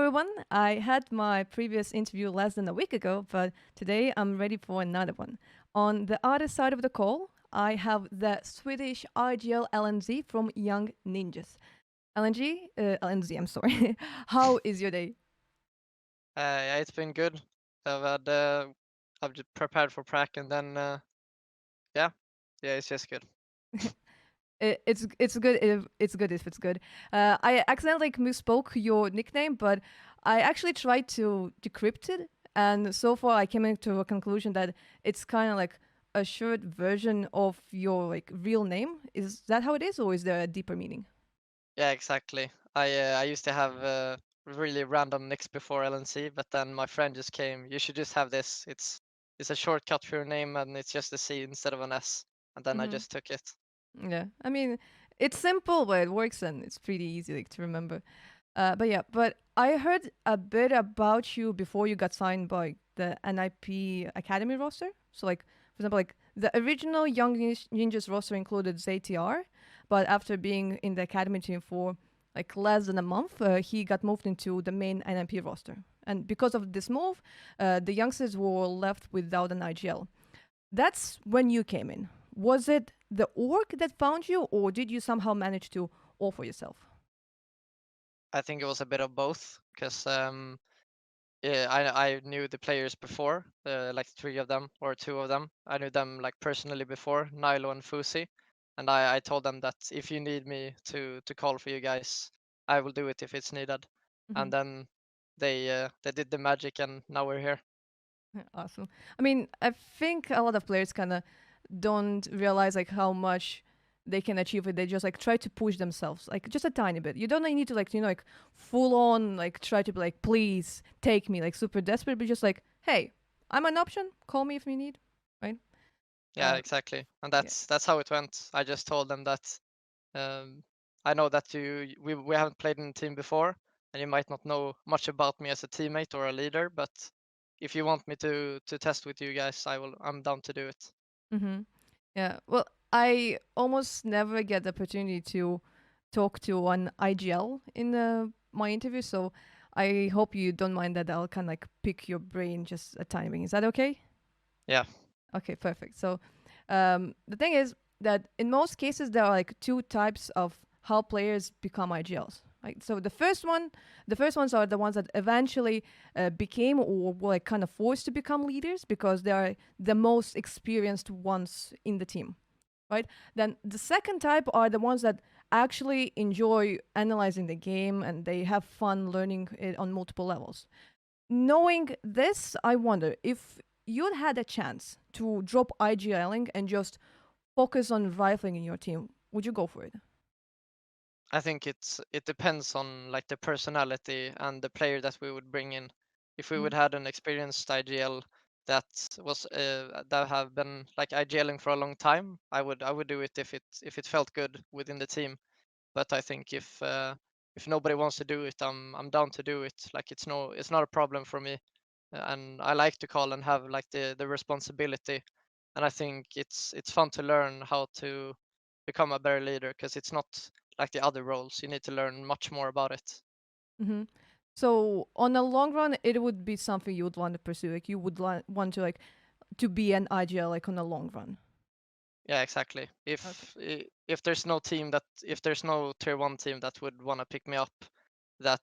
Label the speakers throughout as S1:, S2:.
S1: everyone. I had my previous interview less than a week ago, but today I'm ready for another one. On the other side of the call, I have the Swedish IGL LNZ from Young Ninjas. LNZ, I'm sorry. How is your day?
S2: Yeah, it's been good. I've just prepared for prac and then yeah, yeah, it's just good.
S1: It's good if it's good if it's good. I accidentally misspoke your nickname, but I actually tried to decrypt it, and so far I came into a conclusion that it's kind of like a short version of your real name. Is that how it is, or is there a deeper meaning?
S2: Yeah, exactly. I used to have really random nicks before LNC, but then my friend just came. You should just have this. It's a shortcut for your name, and it's just a C instead of an S. And then I
S1: Mm-hmm.
S2: just took it.
S1: Yeah, I mean it's simple, but it works and it's pretty easy to remember. But yeah, but I heard a bit about you before you got signed by the NIP Academy roster. So, for example, the original Young Ninjas roster included ZTR, but after being in the Academy team for less than a month, he got moved into the main NIP roster. And because of this move, the youngsters were left without an IGL. That's when you came in. Was it the org that found you, or did you somehow manage to offer yourself?
S2: I think it was a bit of both because yeah, I knew the players before, like three of them or two of them. I knew them like personally before, Nilo and Fusi, and I told them that if you need me to call for you guys, I will do it if it's needed.
S1: Mm-hmm.
S2: And then they did the magic, and now we're here.
S1: Awesome. I mean, I think a lot of players kind of don't realize how much they can achieve it. They just try to push themselves just a tiny bit. You don't need to full on try to be please take me super desperate, but just hey, I'm an option. Call me if you need, right?
S2: Yeah,
S1: Uh,
S2: exactly. And
S1: yeah.
S2: that's how it went. I just told them that um, I know that we haven't played in a team before, and you might not know much about me as a teammate or a leader, but if you want me to test with you guys, I'm down to do it.
S1: Mm-hmm. Yeah. Well, I almost never get the opportunity to talk to an IGL in my interview, so I hope you don't mind that I'll kind of pick your brain just a tiny bit. Is that okay?
S2: Yeah.
S1: Okay, perfect. So the thing is that in most cases there are two types of how players become IGLs. Right. So the first ones are the ones that eventually became or were kind of forced to become leaders because they are the most experienced ones in the team. Right. Then the second type are the ones that actually enjoy analyzing the game and they have fun learning it on multiple levels. Knowing this, I wonder if you'd had a chance to drop IGLing and just focus on rifling in your team, would you go for it?
S2: I think it depends on like the personality and the player that we would bring in. If we would
S1: Mm-hmm.
S2: had an experienced IGL that that have been like IGLing for a long time, I would do it if it felt good within the team. But I think if nobody wants to do it, I'm down to do it. Like it's not a problem for me, and I like to call and have like the responsibility, and I think it's fun to learn how to become a better leader because it's not like the other roles. You need to learn much more about it.
S1: Mm-hmm. So on the long run, it would be something you would want to pursue. You would want to to be an IGL on the long run.
S2: Yeah, exactly.
S1: Okay.
S2: If there's no team that if there's no tier one team that would want to pick me up, that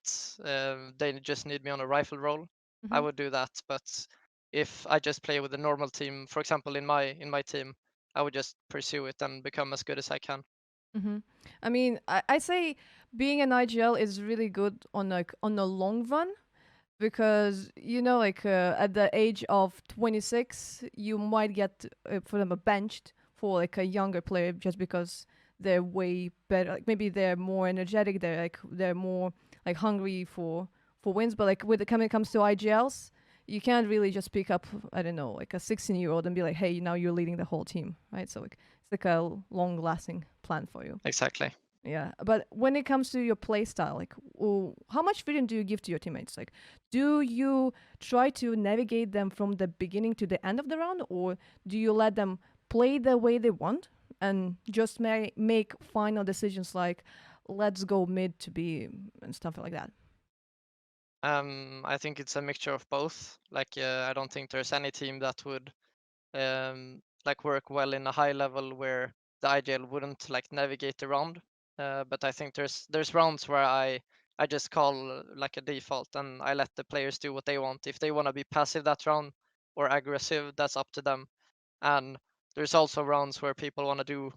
S2: they just need me on a rifle role, I
S1: Mm-hmm.
S2: would do that. But if I just play with a normal team, for example, in my team, I would just pursue it and become as good as I can.
S1: Mm-hmm. I mean, I say being an IGL is really good on on the long run because at the age of 26 you might get for them benched for a younger player just because they're way better, maybe they're more energetic, they're more hungry for wins, but when it comes to IGLs you can't really just pick up, I don't know, a 16-year-old and be like, hey, now you're leading the whole team, right? So it's a long lasting plan for you.
S2: Exactly.
S1: Yeah, but when it comes to your play style, how much freedom do you give to your teammates? Do you try to navigate them from the beginning to the end of the round, or do you let them play the way they want and just make final decisions like, let's go mid to B and stuff like that?
S2: I think it's a mixture of both. Like, I don't think there's any team that would like work well in a high level where the IGL wouldn't like navigate around. But I think there's rounds where I just call like a default and I let the players do what they want. If they want to be passive that round or aggressive, that's up to them. And there's also rounds where people want to do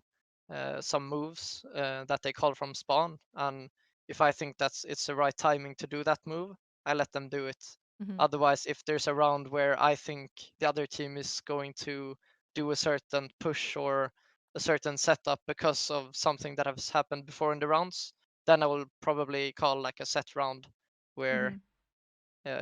S2: some moves that they call from spawn, and if I think it's the right timing to do that move, I let them do it.
S1: Mm-hmm.
S2: Otherwise, if there's a round where I think the other team is going to do a certain push or a certain setup because of something that has happened before in the rounds, then I will probably call like a set round
S1: Mm-hmm.
S2: where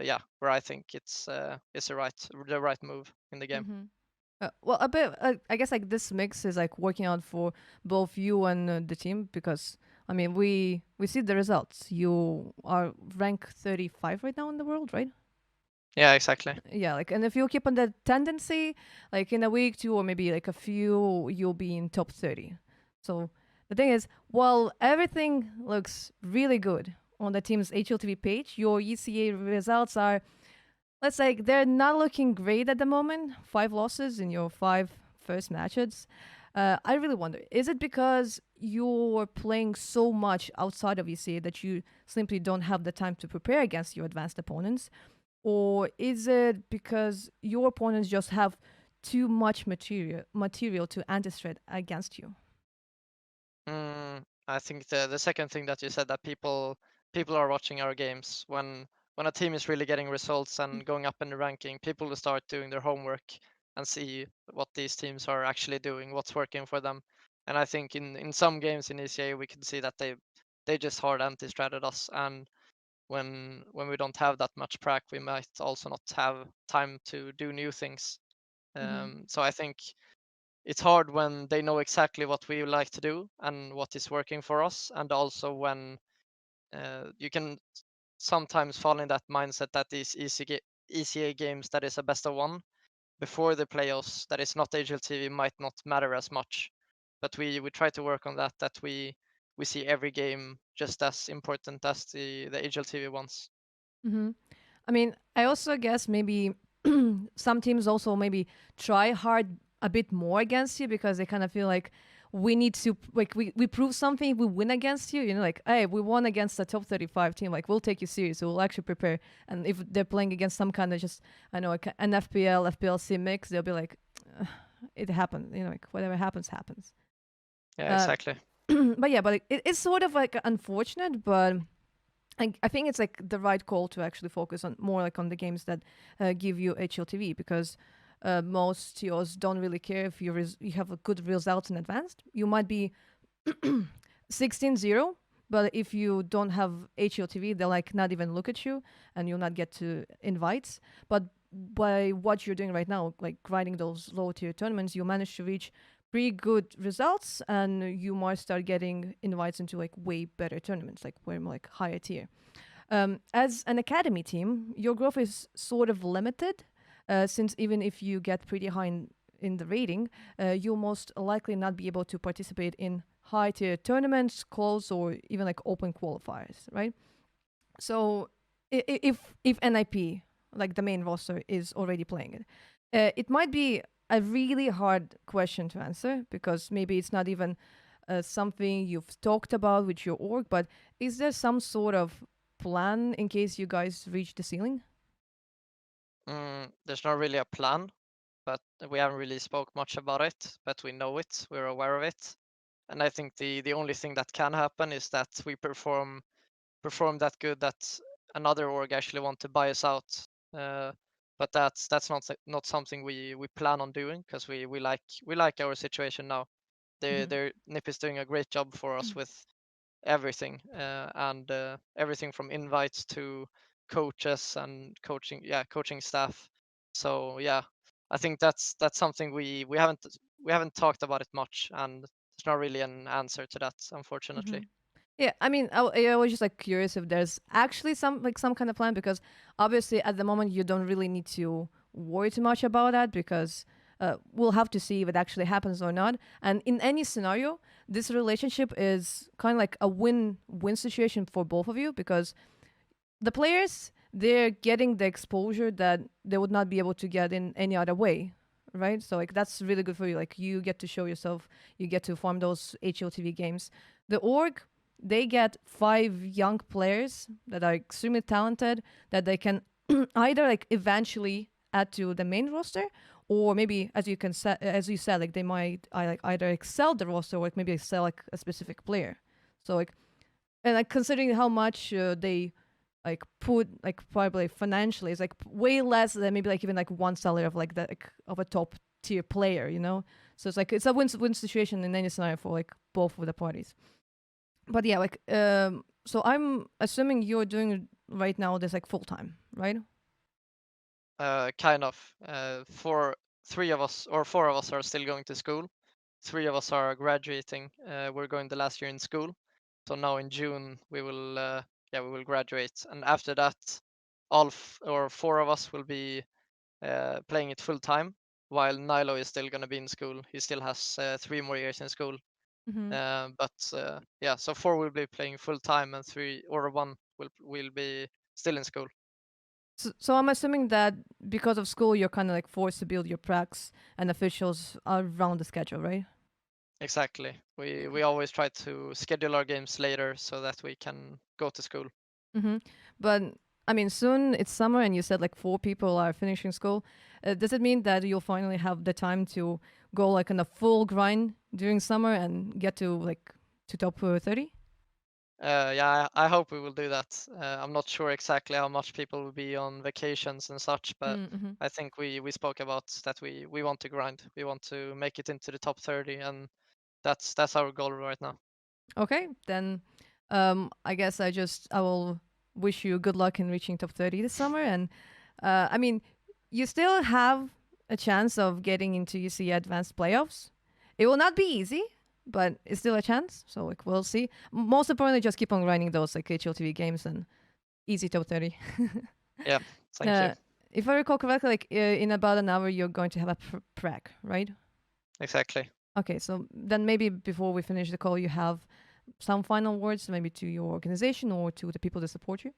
S2: yeah, where I think it's the right move in the game.
S1: Mm-hmm. Well, a bit. I guess like this mix is like working out for both you and the team because I mean we see the results. You are rank 35 right now in the world, right?
S2: Yeah, exactly.
S1: Yeah, like and if you keep on that tendency, like in a week, two, or maybe like a few, you'll be in top 30. So the thing is, while everything looks really good on the team's HLTV page, your ECA results are, let's say, they're not looking great at the moment. 5 losses in your 5 first matches. I really wonder, is it because you're playing so much outside of ECA that you simply don't have the time to prepare against your advanced opponents? Or is it because your opponents just have too much material to anti-threat against you?
S2: I think the second thing that you said, that people are watching our games when a team is really getting results and going up in the ranking, people will start doing their homework and see what these teams are actually doing, what's working for them. And I think in some games in ECA we can see that they just hard anti-stratted us, and when we don't have that much prac, we might also not have time to do new things.
S1: Mm-hmm.
S2: So I think it's hard when they know exactly what we like to do and what is working for us, and also when you can sometimes fall in that mindset that these ECA games that is a best of one before the playoffs, that is not HLTV, might not matter as much. But we try to work on that we see every game just as important as the HLTV ones.
S1: Mm-hmm. I mean, I also guess maybe some teams also maybe try hard a bit more against you because they kind of feel like we need to like we prove something if we win against you, you know, like hey, we won against a top 35 team, like we'll take you serious, we'll actually prepare. And if they're playing against some kind of just I know like an FPLC mix, they'll be like "Ugh, it happened, you know, like whatever happens.
S2: Yeah,
S1: uh,
S2: exactly.
S1: but yeah, but it's sort of like unfortunate, but I think it's like the right call to actually focus on more like on the games that give you HLTV because most TOs don't really care if you have a good results in advanced. You might be 16-0, but if you don't have HLTV, they'll like not even look at you and you'll not get to invites. But by what you're doing right now, like grinding those low tier tournaments, you manage to reach pretty good results and you might start getting invites into like way better tournaments, like way more like higher tier. As an academy team, your growth is sort of limited, since even if you get pretty high in the rating, you'll most likely not be able to participate in high tier tournaments, calls, or even like open qualifiers, right? So if NIP, like the main roster, is already playing it, it might be a really hard question to answer because maybe it's not even something you've talked about with your org, but is there some sort of plan in case you guys reach the ceiling?
S2: There's not really a plan, but we haven't really spoke much about it, but we know it, we're aware of it. And I think the only thing that can happen is that we perform that good that another org actually want to buy us out. Uh, but that's not something we plan on doing, because we like our situation now.
S1: Mm-hmm.
S2: Their NIP is doing a great job for us with everything, and everything from invites to coaches and coaching staff. So yeah, I think that's something we haven't talked about it much, and there's not really an answer to that,
S1: Mm-hmm.
S2: unfortunately.
S1: Yeah, I mean, I was just like curious if there's actually some kind of plan because obviously at the moment you don't really need to worry too much about that because we'll have to see if it actually happens or not. And in any scenario, this relationship is kind of like a win-win situation for both of you because the players they're getting the exposure that they would not be able to get in any other way, right? So like that's really good for you. Like you get to show yourself, you get to farm those HLTV games. The org, they get 5 young players that are extremely talented that they can either like eventually add to the main roster, or maybe as you said, like they might like either excel the roster or like maybe excel like a specific player. So like, and like considering how much they like put like probably financially, it's like way less than maybe like even like one salary of like of a top tier player, you know. So it's like it's a win-win situation in any scenario for like both of the parties. But yeah, like so I'm assuming you're doing right now this like full time, right?
S2: Kind of. For 3 of us or 4 of us are still going to school. 3 of us are graduating. We're going the last year in school. So now in June we will we will graduate, and after that, or 4 of us will be playing it full time, while Nilo is still gonna be in school. He still has 3 more years in school.
S1: Mm-hmm.
S2: So 4 will be playing full time, and 1 will be still in school.
S1: So I'm assuming that because of school, you're kind of like forced to build your pracs and officials around the schedule, right?
S2: Exactly. We always try to schedule our games later so that we can go to school.
S1: Mm-hmm. But I mean, soon it's summer, and you said like 4 people are finishing school. Does it mean that you'll finally have the time to go like on a full grind during summer and get to like to top 30?
S2: I hope we will do that. I'm not sure exactly how much people will be on vacations and such, but
S1: Mm-hmm.
S2: I think we spoke about that we want to grind. We want to make it into the top 30, and that's our goal right now.
S1: Okay, then I guess I will wish you good luck in reaching top 30 this summer. And I mean, you still have a chance of getting into ESEA Advanced playoffs. It will not be easy, but it's still a chance. So like we'll see. Most importantly, just keep on grinding those like HLTV games and easy top 30.
S2: Yeah, thank you.
S1: uh, if I recall correctly, like in about an hour, you're going to have a prac, right?
S2: Exactly.
S1: Okay, so then maybe before we finish the call, you have some final words, maybe to your organization or to the people that support you?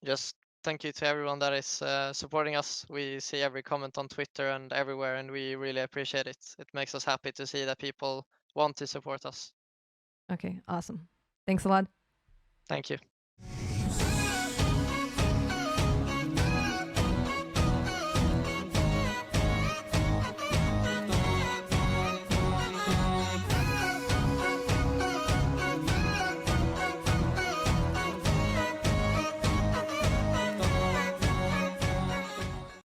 S2: Just thank you to everyone that is supporting us. We see every comment on Twitter and everywhere, and we really appreciate it. It makes us happy to see that people want to support us.
S1: Okay, awesome. Thanks a lot.
S2: Thank you.